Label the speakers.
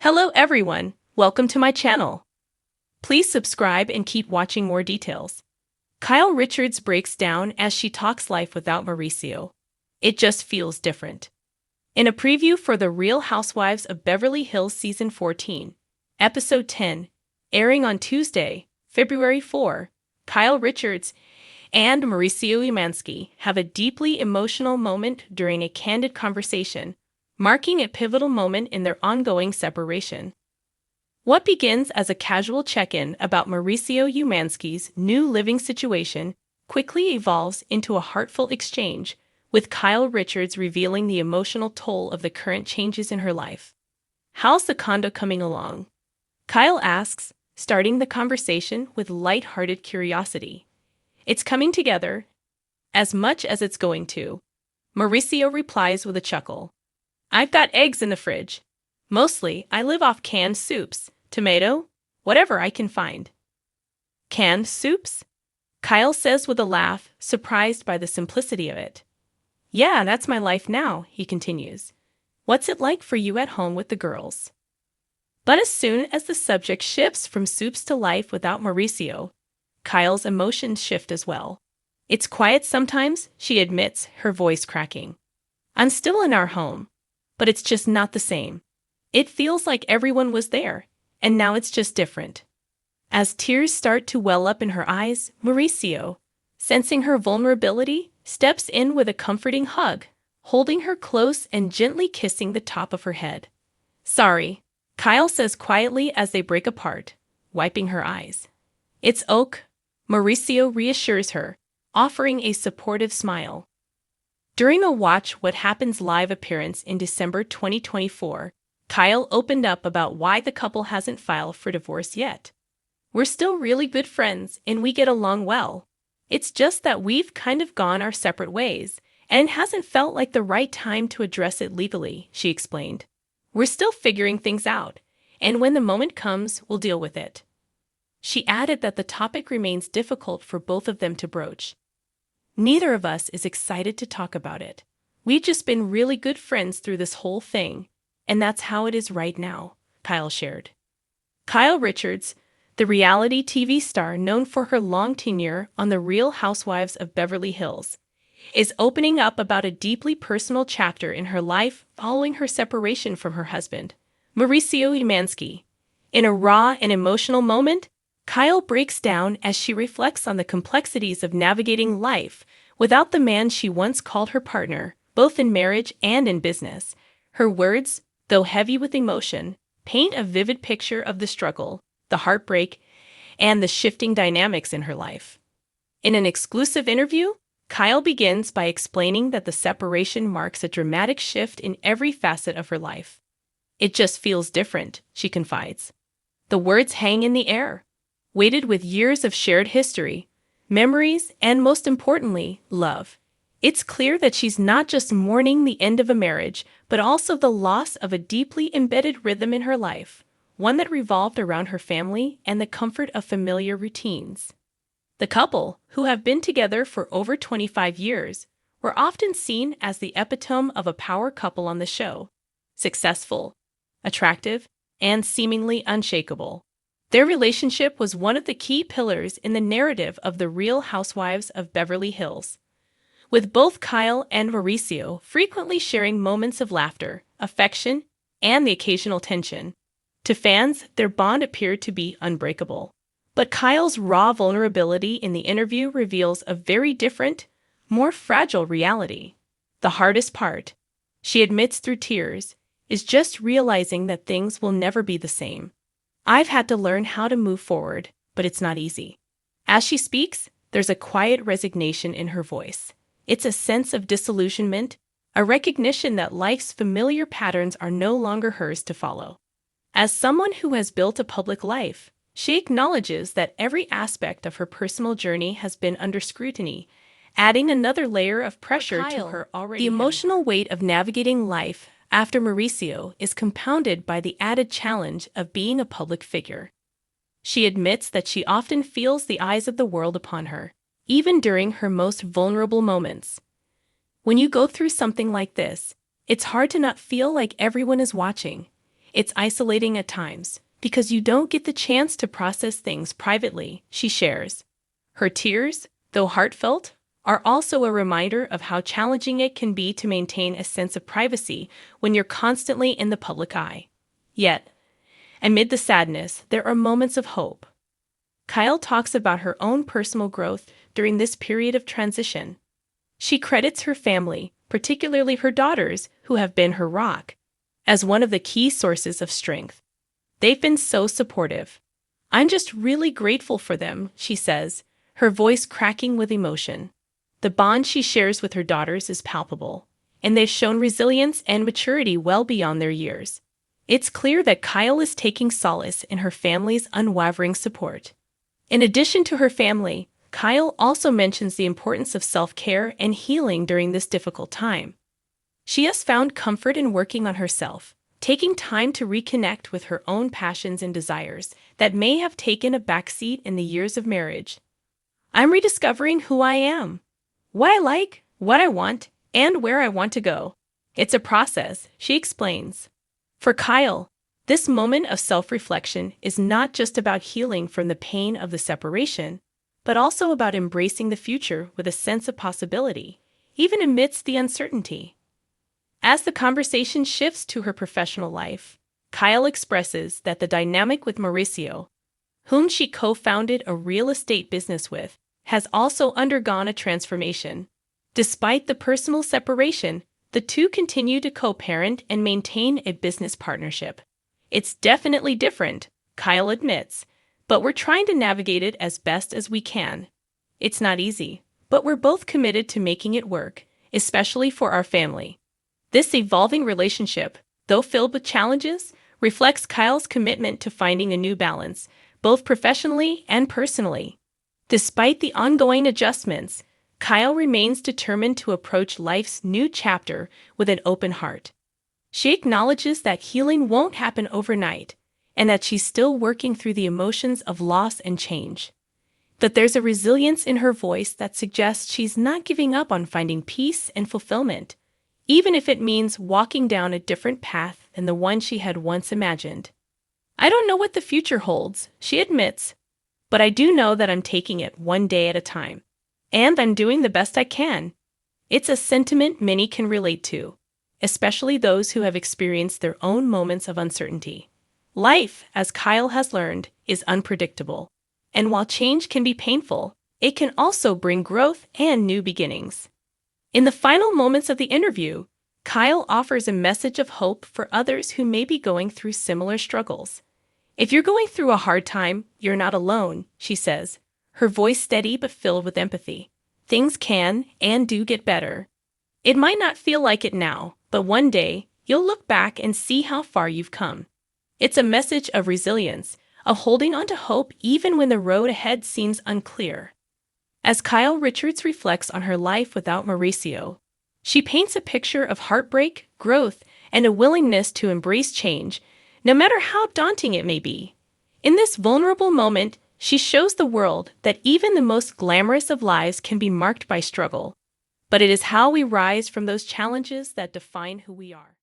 Speaker 1: Hello everyone, welcome to my channel. Please subscribe and keep watching more details. Kyle Richards breaks down as she talks life without Mauricio. It just feels different. In a preview for The Real Housewives of Beverly Hills Season 14, Episode 10, airing on Tuesday, February 4, Kyle Richards and Mauricio Umansky have a deeply emotional moment during a candid conversation, marking a pivotal moment in their ongoing separation. What begins as a casual check-in about Mauricio Umansky's new living situation quickly evolves into a heartfelt exchange, with Kyle Richards revealing the emotional toll of the current changes in her life. How's the condo coming along? Kyle asks, starting the conversation with light-hearted curiosity. It's coming together, as much as it's going to. Mauricio replies with a chuckle. I've got eggs in the fridge. Mostly, I live off canned soups, tomato, whatever I can find. Canned soups? Kyle says with a laugh, surprised by the simplicity of it. Yeah, that's my life now, he continues. What's it like for you at home with the girls? But as soon as the subject shifts from soups to life without Mauricio, Kyle's emotions shift as well. It's quiet sometimes, she admits, her voice cracking. I'm still in our home, but it's just not the same. It feels like everyone was there, and now it's just different. As tears start to well up in her eyes, Mauricio, sensing her vulnerability, steps in with a comforting hug, holding her close and gently kissing the top of her head. Sorry, Kyle says quietly as they break apart, wiping her eyes. It's ok, Mauricio reassures her, offering a supportive smile. During a Watch What Happens live appearance in December 2024, Kyle opened up about why the couple hasn't filed for divorce yet. We're still really good friends and we get along well. It's just that we've kind of gone our separate ways, and it hasn't felt like the right time to address it legally, she explained. We're still figuring things out, and when the moment comes, we'll deal with it. She added that the topic remains difficult for both of them to broach. Neither of us is excited to talk about it. We've just been really good friends through this whole thing, and that's how it is right now, Kyle shared. Kyle Richards, the reality TV star known for her long tenure on The Real Housewives of Beverly Hills, is opening up about a deeply personal chapter in her life following her separation from her husband, Mauricio Umansky. In a raw and emotional moment, Kyle breaks down as she reflects on the complexities of navigating life without the man she once called her partner, both in marriage and in business. Her words, though heavy with emotion, paint a vivid picture of the struggle, the heartbreak, and the shifting dynamics in her life. In an exclusive interview, Kyle begins by explaining that the separation marks a dramatic shift in every facet of her life. It just feels different, she confides. The words hang in the air, weighted with years of shared history, memories, and most importantly, love. It's clear that she's not just mourning the end of a marriage, but also the loss of a deeply embedded rhythm in her life, one that revolved around her family and the comfort of familiar routines. The couple, who have been together for over 25 years, were often seen as the epitome of a power couple on the show, successful, attractive, and seemingly unshakable. Their relationship was one of the key pillars in the narrative of The Real Housewives of Beverly Hills, with both Kyle and Mauricio frequently sharing moments of laughter, affection, and the occasional tension. To fans, their bond appeared to be unbreakable. But Kyle's raw vulnerability in the interview reveals a very different, more fragile reality. The hardest part, she admits through tears, is just realizing that things will never be the same. I've had to learn how to move forward, but it's not easy. As she speaks, there's a quiet resignation in her voice. It's a sense of disillusionment, a recognition that life's familiar patterns are no longer hers to follow. As someone who has built a public life, she acknowledges that every aspect of her personal journey has been under scrutiny, adding another layer of pressure to her already. The emotional weight of navigating life after Mauricio is compounded by the added challenge of being a public figure. She admits that she often feels the eyes of the world upon her, even during her most vulnerable moments. When you go through something like this, it's hard to not feel like everyone is watching. It's isolating at times, because you don't get the chance to process things privately, she shares. Her tears, though heartfelt, are also a reminder of how challenging it can be to maintain a sense of privacy when you're constantly in the public eye. Yet, amid the sadness, there are moments of hope. Kyle talks about her own personal growth during this period of transition. She credits her family, particularly her daughters, who have been her rock, as one of the key sources of strength. They've been so supportive. I'm just really grateful for them, she says, her voice cracking with emotion. The bond she shares with her daughters is palpable, and they've shown resilience and maturity well beyond their years. It's clear that Kyle is taking solace in her family's unwavering support. In addition to her family, Kyle also mentions the importance of self-care and healing during this difficult time. She has found comfort in working on herself, taking time to reconnect with her own passions and desires that may have taken a backseat in the years of marriage. I'm rediscovering who I am, what I like, what I want, and where I want to go. It's a process, she explains. For Kyle, this moment of self-reflection is not just about healing from the pain of the separation, but also about embracing the future with a sense of possibility, even amidst the uncertainty. As the conversation shifts to her professional life, Kyle expresses that the dynamic with Mauricio, whom she co-founded a real estate business with, has also undergone a transformation. Despite the personal separation, the two continue to co-parent and maintain a business partnership. It's definitely different, Kyle admits, but we're trying to navigate it as best as we can. It's not easy, but we're both committed to making it work, especially for our family. This evolving relationship, though filled with challenges, reflects Kyle's commitment to finding a new balance, both professionally and personally. Despite the ongoing adjustments, Kyle remains determined to approach life's new chapter with an open heart. She acknowledges that healing won't happen overnight, and that she's still working through the emotions of loss and change. But there's a resilience in her voice that suggests she's not giving up on finding peace and fulfillment, even if it means walking down a different path than the one she had once imagined. I don't know what the future holds, she admits, but I do know that I'm taking it one day at a time. And I'm doing the best I can. It's a sentiment many can relate to, especially those who have experienced their own moments of uncertainty. Life, as Kyle has learned, is unpredictable. And while change can be painful, it can also bring growth and new beginnings. In the final moments of the interview, Kyle offers a message of hope for others who may be going through similar struggles. If you're going through a hard time, you're not alone, she says, her voice steady but filled with empathy. Things can and do get better. It might not feel like it now, but one day, you'll look back and see how far you've come. It's a message of resilience, of holding on to hope even when the road ahead seems unclear. As Kyle Richards reflects on her life without Mauricio, she paints a picture of heartbreak, growth, and a willingness to embrace change, no matter how daunting it may be. In this vulnerable moment, she shows the world that even the most glamorous of lives can be marked by struggle. But it is how we rise from those challenges that define who we are.